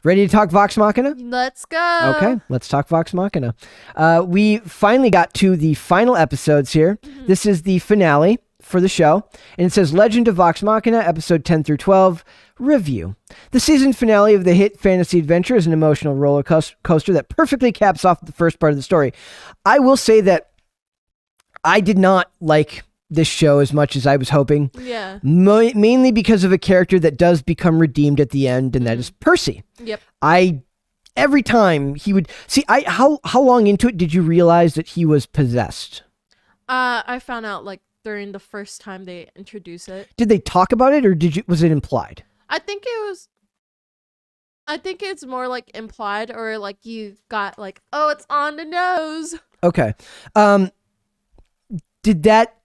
Ready to talk Vox Machina? Let's go. Okay, let's talk Vox Machina. We finally got to the final episodes here. This is the finale for the show, and it says Legend of Vox Machina, episode 10 through 12, review. The season finale of the hit fantasy adventure is an emotional roller coaster that perfectly caps off the first part of the story. I will say that I did not like this show as much as I was hoping. Yeah. Mainly because of a character that does become redeemed at the end, and that is Percy. Yep. Every time he would see, how long into it did you realize that he was possessed? I found out like during the first time they introduced it. Did they talk about it, or was it implied? I think it's more like implied, or like you got like, oh, it's on the nose. Okay. Did that,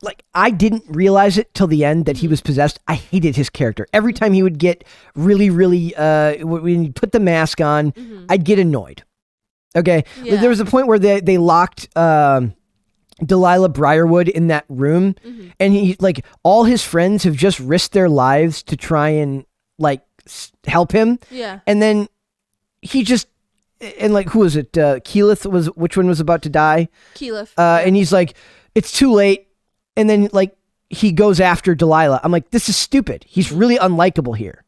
like, I didn't realize it till the end that he was possessed. I hated his character. Every time he would get really, when you put the mask on, I'd get annoyed. Okay. Yeah. There was a point where they locked Delilah Briarwood in that room, and he, like, all his friends have just risked their lives to try and, like, help him. Yeah. And then he just, and like, who was it? Keyleth which one was about to die? Keyleth. And he's like, it's too late. And then, like, he goes after Delilah. I'm like, this is stupid. He's really unlikable here.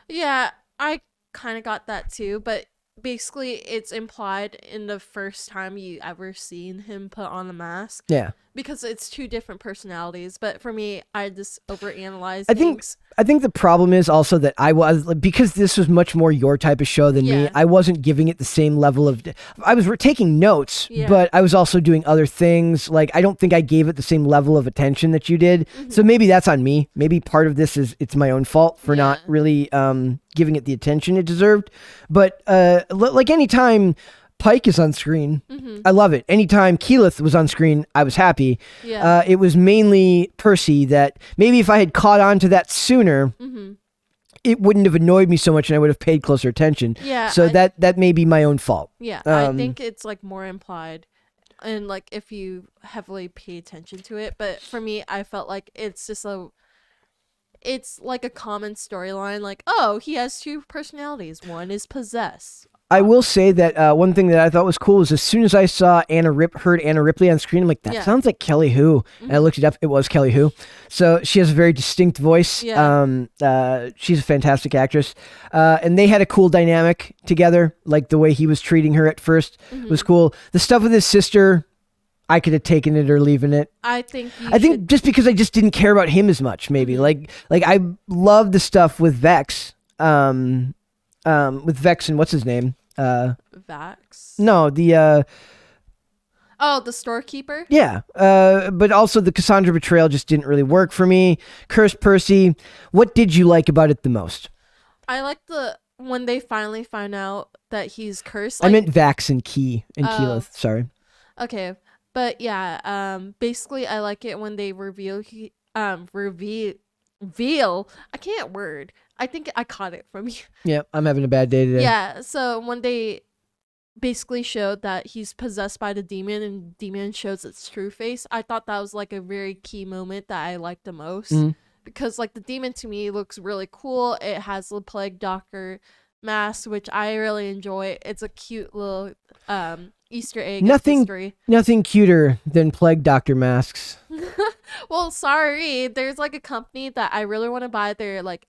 Yeah, I kind of got that too, but basically it's implied in the first time you ever seen him put on a mask. Yeah. Because it's two different personalities, but for me, I just overanalyze things. I think the problem is also that because this was much more your type of show than me, I wasn't giving it the same level of, I was taking notes, but I was also doing other things. Like, I don't think I gave it the same level of attention that you did. So maybe that's on me. Maybe part of this is, it's my own fault for not really giving it the attention it deserved. But like anytime Pike is on screen, I love it. Anytime Keyleth was on screen, I was happy. Yeah. It was mainly Percy that maybe if I had caught on to that sooner, it wouldn't have annoyed me so much, and I would have paid closer attention. Yeah. So that may be my own fault. Yeah, I think it's like more implied, and like if you heavily pay attention to it. But for me, I felt like it's just it's like a common storyline. Like, oh, he has two personalities. One is possessed. I will say that one thing that I thought was cool is as soon as I saw heard Anna Ripley on screen, I'm like, that sounds like Kelly Hu. And I looked it up. It was Kelly Hu. So she has a very distinct voice. Yeah. She's a fantastic actress. And they had a cool dynamic together. Like the way he was treating her at first was cool. The stuff with his sister, I could have taken it or leaving it. I think just because I just didn't care about him as much, maybe. Like I love the stuff with Vex. With Vex and what's his name? Vax. No, the the storekeeper. Yeah, but also the Cassandra betrayal just didn't really work for me. Cursed Percy. What did you like about it the most? I like when they finally find out that he's cursed. I meant Vax and Keyleth. Sorry. Okay, but yeah, basically I like it when they reveal. I can't word. I think I caught it from you. Yeah, I'm having a bad day today. Yeah, so when they basically showed that he's possessed by the demon and the demon shows its true face, I thought that was like a very key moment that I liked the most. Because like the demon to me looks really cool. It has the Plague Doctor mask, which I really enjoy. It's a cute little Easter egg. Nothing cuter than Plague Doctor masks. Well, sorry. There's like a company that I really want to buy. They're like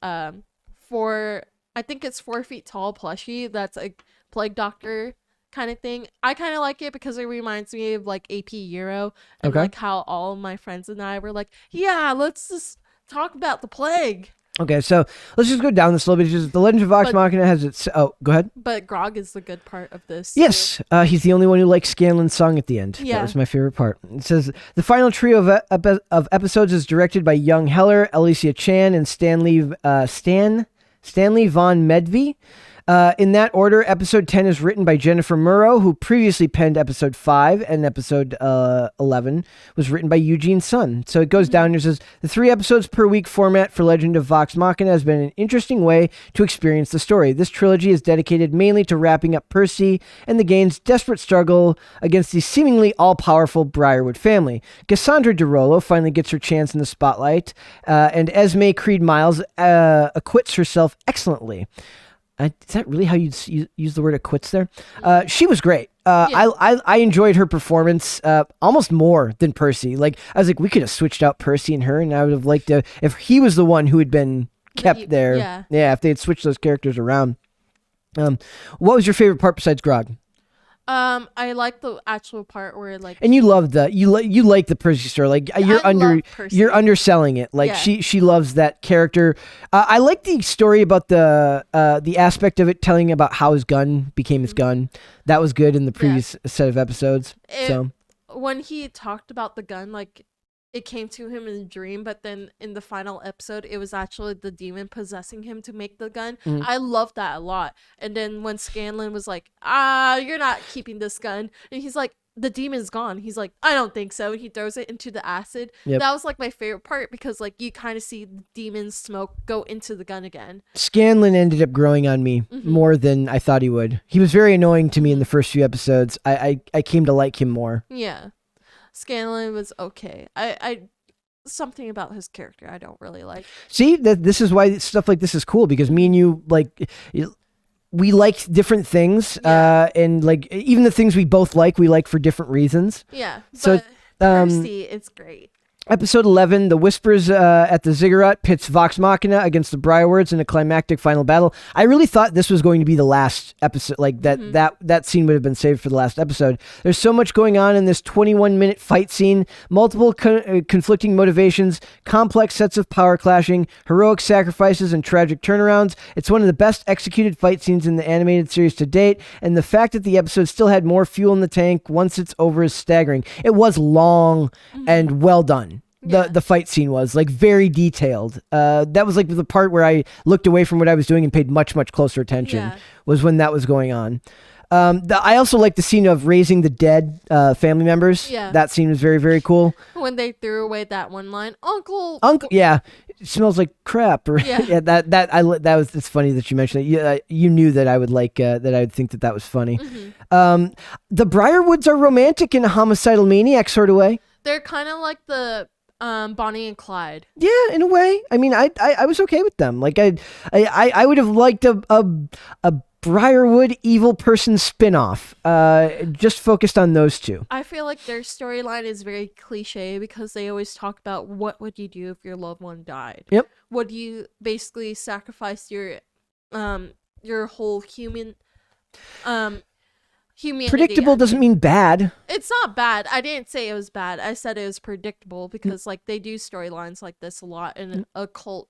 I think it's 4 feet tall plushie. That's a Plague Doctor kind of thing. I kind of like it because it reminds me of like AP Euro and like how all of my friends and I were like, yeah, let's just talk about the plague. Okay, so let's just go down this a little bit. Just the Legend of Vox Machina has its... Oh, go ahead. But Grog is the good part of this. Yes, he's the only one who likes Scanlan's song at the end. Yeah. That was my favorite part. It says, the final trio of episodes is directed by Young Heller, Alicia Chan, and Stanley Von Medvey. In that order, episode 10 is written by Jennifer Murrow, who previously penned episode 5, and episode 11 was written by Eugene Sun. So it goes down and it says, the 3 episodes per week format for Legend of Vox Machina has been an interesting way to experience the story. This trilogy is dedicated mainly to wrapping up Percy and the gang's desperate struggle against the seemingly all-powerful Briarwood family. Cassandra DeRollo finally gets her chance in the spotlight, and Esme Creed Miles acquits herself excellently. Is that really how you'd use the word acquits there? She was great. I enjoyed her performance almost more than Percy. Like, I was like, we could have switched out Percy and her, and I would have liked to, if he was the one who had been kept there. Yeah, if they had switched those characters around. What was your favorite part besides Grog? I like the actual part where like, and you love you like the Percy story. Like you're underselling it. Like she loves that character. I like the story about the aspect of it telling about how his gun became his gun. That was good in the previous set of episodes. When he talked about the gun, like it came to him in a dream, but then in the final episode, it was actually the demon possessing him to make the gun. I love that a lot. And then when Scanlan was like, you're not keeping this gun. And he's like, the demon's gone. He's like, I don't think so. And he throws it into the acid. That was like my favorite part because like you kind of see the demon's smoke go into the gun again. Scanlan ended up growing on me more than I thought he would. He was very annoying to me in the first few episodes. I came to like him more. Yeah. Scanlan was okay. I something about his character I don't really like. See, this is why stuff like this is cool, because me and you, like, we like different things, and like even the things we both like, we like for different reasons. Yeah. So Percy, it's great. Episode 11, The Whispers at the Ziggurat pits Vox Machina against the Briarwoods in a climactic final battle. I really thought this was going to be the last episode, like that scene would have been saved for the last episode. There's so much going on in this 21-minute fight scene, multiple conflicting motivations, complex sets of power clashing, heroic sacrifices, and tragic turnarounds. It's one of the best executed fight scenes in the animated series to date, and the fact that the episode still had more fuel in the tank once it's over is staggering. It was long and well done. The fight scene was like very detailed. That was like the part where I looked away from what I was doing and paid much closer attention. Was when that was going on. I also like the scene of raising the dead family members. That scene was very cool. When they threw away that one line, Uncle. Yeah, it smells like crap. Or, it's funny that you mentioned it. You knew that I would like that. I'd think that was funny. The Briarwoods are romantic in a homicidal maniac sort of way. They're kind of like the Bonnie and Clyde. Yeah, in a way. I mean, I was okay with them. Like I would have liked a Briarwood evil person spinoff, just focused on those two. I feel like their storyline is very cliche because they always talk about what would you do if your loved one died. Yep. Would you basically sacrifice your whole humanity? Predictable doesn't mean bad. It's not bad. I didn't say it was bad. I said it was predictable because like they do storylines like this a lot in occult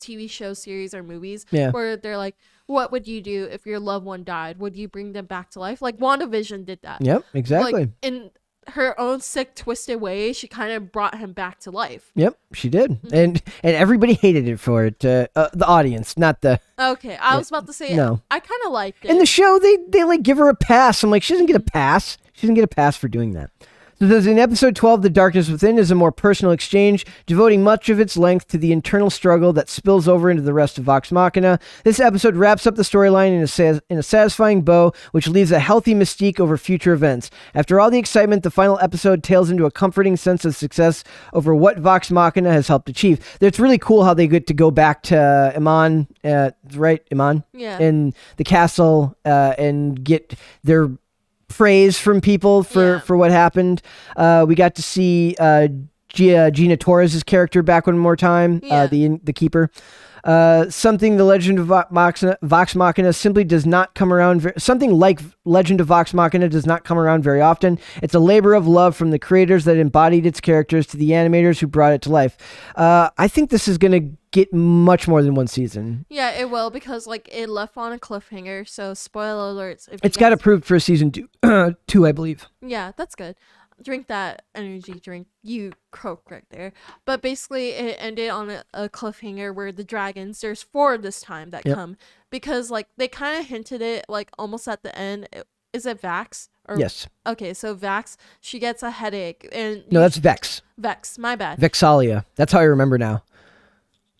TV show series or movies where they're like, what would you do if your loved one died? Would you bring them back to life? Like WandaVision did that. Yep, exactly. Like, in her own sick, twisted way, she kind of brought him back to life. Yep, she did. And everybody hated it for it. The audience, not the... Okay, I was about to say, no. I kind of liked it. In the show, they like give her a pass. I'm like, she doesn't get a pass. She doesn't get a pass for doing that. So in episode 12, The Darkness Within is a more personal exchange, devoting much of its length to the internal struggle that spills over into the rest of Vox Machina. This episode wraps up the storyline in a satisfying bow, which leaves a healthy mystique over future events. After all the excitement, the final episode tails into a comforting sense of success over what Vox Machina has helped achieve. It's really cool how they get to go back to Iman, right? Iman? Yeah. In the castle and get their praise from people for what happened. We got to see Gina Torres' character back one more time, the keeper. Something the Legend of Vox Machina simply does not come around. Something like Legend of Vox Machina does not come around very often. It's a labor of love from the creators that embodied its characters to the animators who brought it to life. I think this is going to get much more than one season. Yeah, it will, because like it left on a cliffhanger. So spoiler alerts. It's got approved for a season 2, I believe. Yeah, that's good. Drink that energy drink. You croak right there. But basically, it ended on a cliffhanger where the dragons, there's 4 this time that come. Because, like, they kind of hinted it, like, almost at the end. Is it Vax? Yes. Okay, so Vax, she gets a headache. No, that's Vex. Vex, my bad. Vexalia. That's how I remember now.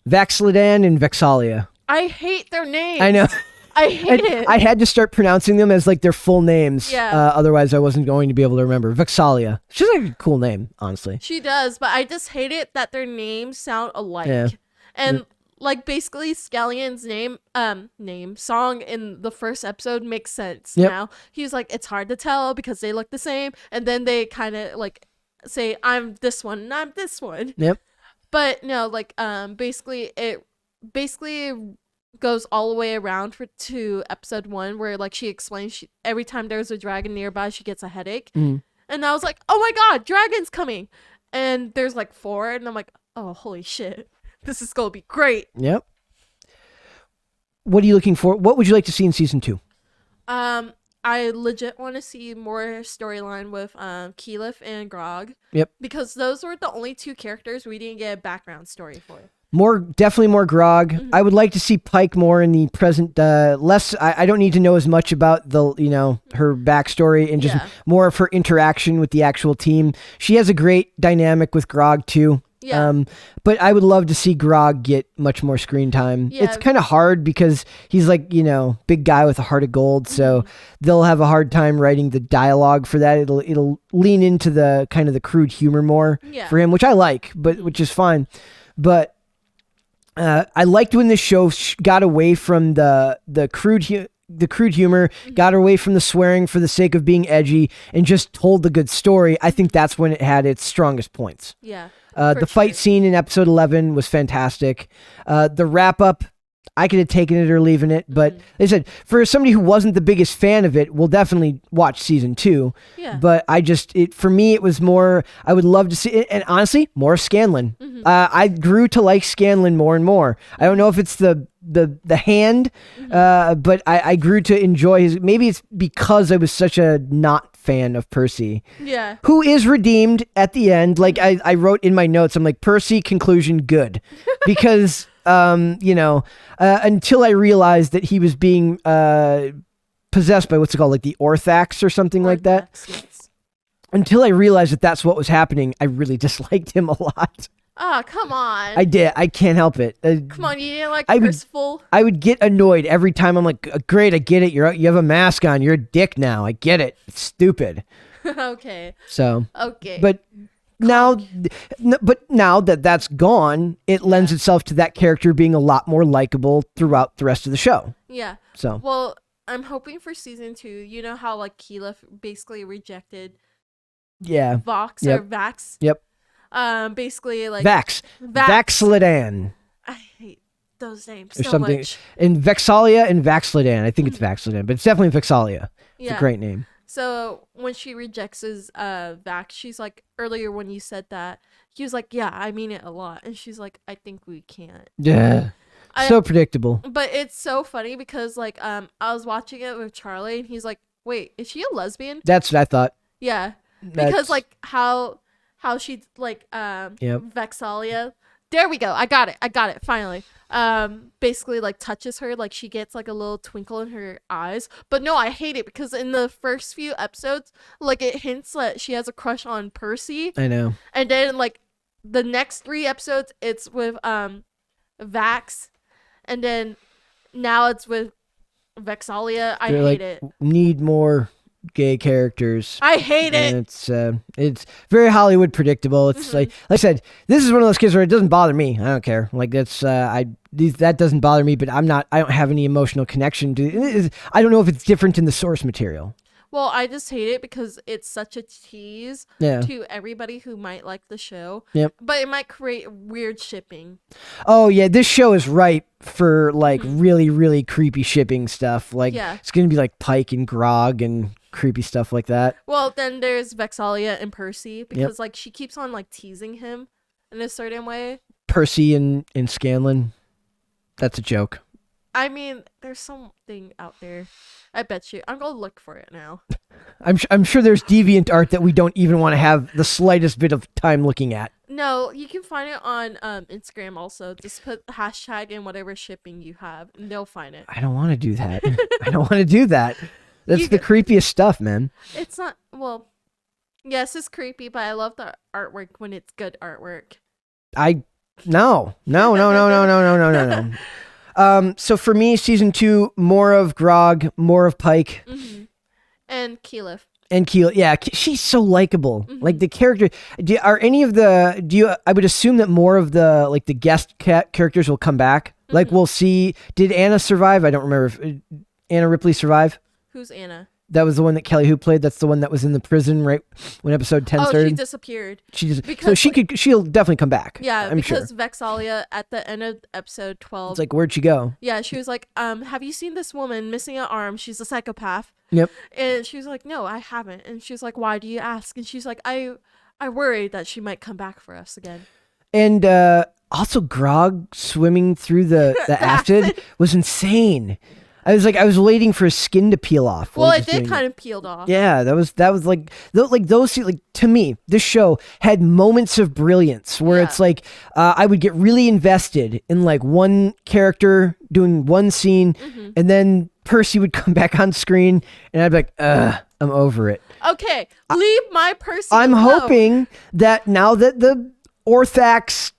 Vaxlidan and Vexalia. I hate their names. I know. I hate it. I had to start pronouncing them as like their full names. Yeah. Otherwise, I wasn't going to be able to remember. Vexalia. She's like a cool name, honestly. She does, but I just hate it that their names sound alike. Yeah. And like basically Scallion's song in the first episode makes sense now. He was like, it's hard to tell because they look the same, and then they kind of like say, I'm this one and I'm this one. Yep. But no, like basically it goes all the way around to episode 1 where like she explains every time there's a dragon nearby she gets a headache. And I was like, oh my god, dragon's coming, and there's like 4, and I'm like, oh holy shit, this is gonna be great. Yep. What are you looking for? What would you like to see in season 2? I legit want to see more storyline with Keyleth and Grog. Yep. Because those were the only 2 characters we didn't get a background story for. Definitely more Grog. I would like to see Pike more in the present. Less. I don't need to know as much about the her backstory and just more of her interaction with the actual team. She has a great dynamic with Grog too. Yeah. But I would love to see Grog get much more screen time. Yeah. It's kind of hard because he's like, big guy with a heart of gold. So they'll have a hard time writing the dialogue for that. It'll lean into the kind of the crude humor more for him, which I like, but which is fine. But I liked when this show got away from the crude humor, got away from the swearing for the sake of being edgy, and just told the good story. I think that's when it had its strongest points. Yeah. The fight scene in episode 11 was fantastic. The wrap up, I could have taken it or leaving it, but they said for somebody who wasn't the biggest fan of it, we'll definitely watch season 2. Yeah. But for me, it was more. I would love to see it, and honestly, more of Scanlan. I grew to like Scanlan more and more. I don't know if it's the hand, but I grew to enjoy his. Maybe it's because I was such a not fan of Percy. Yeah. Who is redeemed at the end. Like I wrote in my notes, I'm like, Percy conclusion good, because. Until I realized that he was being possessed by what's it called, like the Orthax or something like that. Yes. Until I realized that that's what was happening, I really disliked him a lot. Oh, come on. I did. I can't help it. Come on, you didn't like Percival? I would get annoyed every time. I'm like, great, I get it. You have a mask on. You're a dick now. I get it. It's stupid. Okay. So. Okay. But now that that's gone, it lends itself to that character being a lot more likable throughout the rest of the show. Yeah. So. Well, I'm hoping for season 2. You know how like Keyleth basically rejected. Yeah. Vox or Vax. Yep. Basically like Vaxlidan. I hate those names so much. And Vexalia and Vaxlidan. I think it's Vaxlidan, but it's definitely Vexalia. It's a great name. So when she rejects his Vax, she's like, earlier when you said that, he was like, yeah, I mean it a lot. And she's like, I think we can't. Yeah. So predictable. But it's so funny because like I was watching it with Charlie and he's like, wait, is she a lesbian? That's what I thought. Yeah. Because like how she like Vexalia. There we go. I got it finally. Basically like touches her, like she gets like a little twinkle in her eyes. But no, I hate it because in the first few episodes, like it hints that she has a crush on Percy. I know. And then like the next 3 episodes it's with Vax, and then now it's with Vexalia. I hate it. Need more gay characters. I hate it. It's very Hollywood predictable. It's like I said, this is one of those kids where it doesn't bother me. I don't care. Like that's that doesn't bother me, but I don't have any emotional connection to it. I don't know if it's different in the source material. Well, I just hate it because it's such a tease to everybody who might like the show. Yep. But it might create weird shipping. Oh yeah, this show is ripe for like really, really creepy shipping stuff. Like it's gonna be like Pike and Grog and creepy stuff like that. Well, then there's Vexalia and Percy because like she keeps on like teasing him in a certain way. Percy and Scanlan. That's a joke. I mean, there's something out there. I bet you. I'm gonna look for it now. I'm sure there's deviant art that we don't even want to have the slightest bit of time looking at. No, you can find it on Instagram also. Just put the hashtag in whatever shipping you have, and they'll find it. I don't want to do that. I don't want to do that. That's the creepiest stuff, man. It's not. Well, yes, it's creepy, but I love the artwork when it's good artwork. No. So for me, season 2, more of Grog, more of Pike. And Keyleth. And Keel, yeah, she's so likable. Like the character. I would assume that more of the like the guest characters will come back. Like we'll see. Did Anna survive? I don't remember if Anna Ripley survive. Who's Anna? That was the one that Kelly Who played. That's the one that was in the prison right when episode 10 started. Oh, she disappeared. So she'll definitely come back. Yeah, I'm because sure. Vexalia at the end of episode 12. It's like, where'd she go? Yeah, she was like, have you seen this woman missing an arm? She's a psychopath. Yep. And she was like, no, I haven't. And she was like, why do you ask? And she's like, I worry that she might come back for us again. And also Grog swimming through the acid was insane. I was waiting for his skin to peel off. Well, it did kind of peeled off. Yeah, that was like those, like, to me, this show had moments of brilliance where it's like I would get really invested in like one character doing one scene, and then Percy would come back on screen, and I'd be like, I'm over it. Okay, leave my Percy I'm alone. hoping that now that the Orthax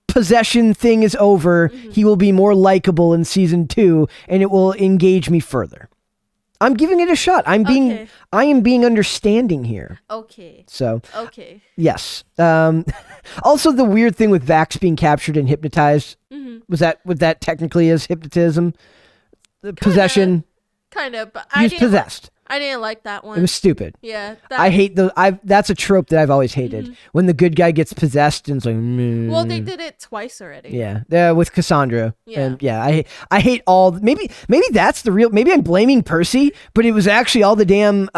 possession thing is over, he will be more likable in season 2, and it will engage me further. I'm giving it a shot. I am being understanding here. Okay. So. Okay. Yes. Also, the weird thing with Vax being captured and hypnotized was that technically is hypnotism, possession. Kind of, but He was possessed. I didn't like that one. It was stupid. Yeah. I hate those. That's a trope that I've always hated. When the good guy gets possessed and it's like, well, they did it twice already. Yeah, with Cassandra. Yeah. And I hate all. Maybe that's the real. Maybe I'm blaming Percy, but it was actually all the damn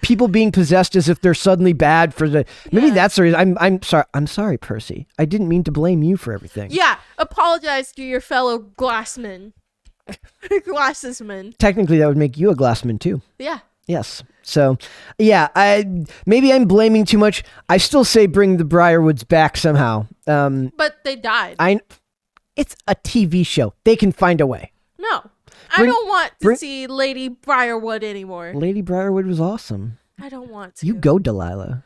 people being possessed as if they're suddenly bad for the. Maybe that's the reason. I'm sorry. I'm sorry, Percy. I didn't mean to blame you for everything. Yeah. Apologize to your fellow glassmen. Glassesman. Technically, that would make you a glassman too. Yeah. Yes. So, yeah, maybe I'm blaming too much. I still say bring the Briarwoods back somehow. But they died. It's a TV show. They can find a way. No. I don't want to see Lady Briarwood anymore. Lady Briarwood was awesome. I don't want to. You go, Delilah.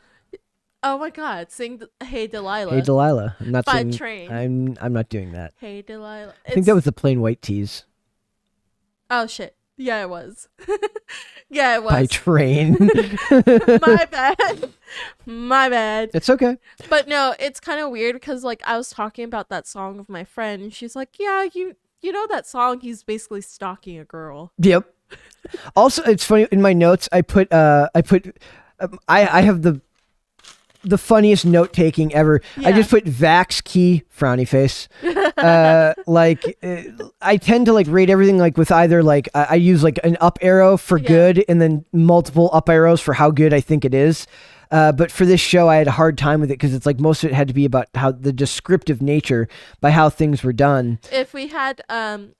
Oh my God! Sing "Hey Delilah." Hey Delilah. I'm not by singing. Train. I'm not doing that. Hey Delilah. I think that was the Plain White Tees. Oh shit! Yeah, it was. Yeah, it was. By Train. My bad. It's okay. But no, it's kind of weird because like I was talking about that song with my friend, and she's like, "Yeah, you know that song? He's basically stalking a girl." Yep. Also, it's funny in my notes. I have the funniest note taking ever. Yeah. I just put Vax key frowny face. I tend to like rate everything like with either like I use like an up arrow for good and then multiple up arrows for how good I think it is. But for this show, I had a hard time with it because it's like most of it had to be about how the descriptive nature by how things were done. If we had on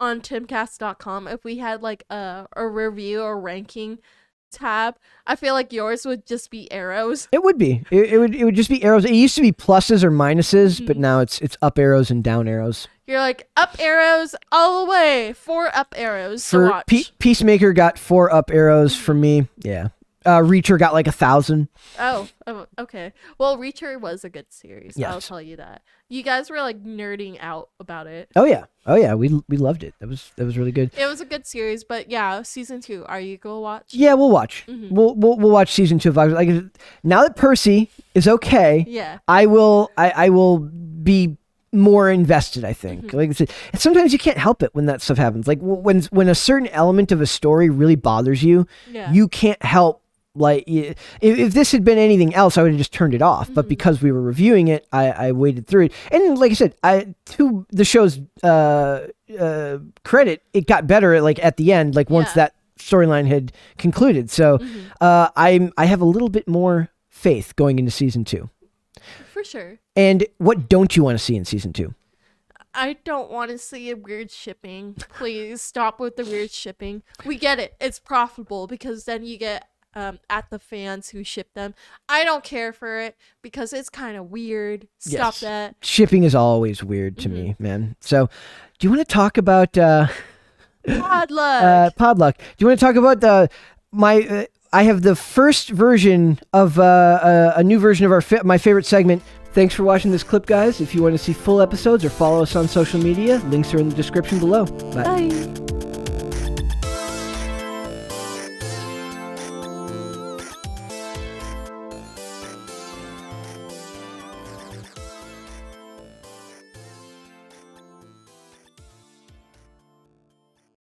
timcast.com, if we had like a review or ranking tab, I feel like yours would just be arrows. It would be. It would just be arrows. It used to be pluses or minuses, but now it's up arrows and down arrows. You're like up arrows all the way. 4 up arrows to watch. Peacemaker got 4 up arrows from me. Yeah. Reacher got like 1,000. Oh, okay. Well, Reacher was a good series. Yes. I'll tell you that. You guys were like nerding out about it. Oh yeah. We loved it. That was really good. It was a good series, but yeah, season 2. Are you gonna watch? Yeah, we'll watch. We'll watch season 2 of Vox. Like now that Percy is okay. Yeah. I will be more invested, I think. Like I said, sometimes you can't help it when that stuff happens. Like when a certain element of a story really bothers you, you can't help. Like if this had been anything else, I would have just turned it off. But because we were reviewing it, I waded through it. And like I said, to the show's credit, it got better. Like at the end, like once that storyline had concluded. So I have a little bit more faith going into season 2. For sure. And what don't you want to see in season 2? I don't want to see a weird shipping. Please stop with the weird shipping. We get it. It's profitable because then you get at the fans who ship them. I don't care for it because it's kind of weird. Stop that. Shipping is always weird to me, man. So, do you want to talk about Podluck? Podluck. Do you want to talk about I have the first version of a new version of my favorite segment. Thanks for watching this clip, guys. If you want to see full episodes or follow us on social media, links are in the description below. Bye.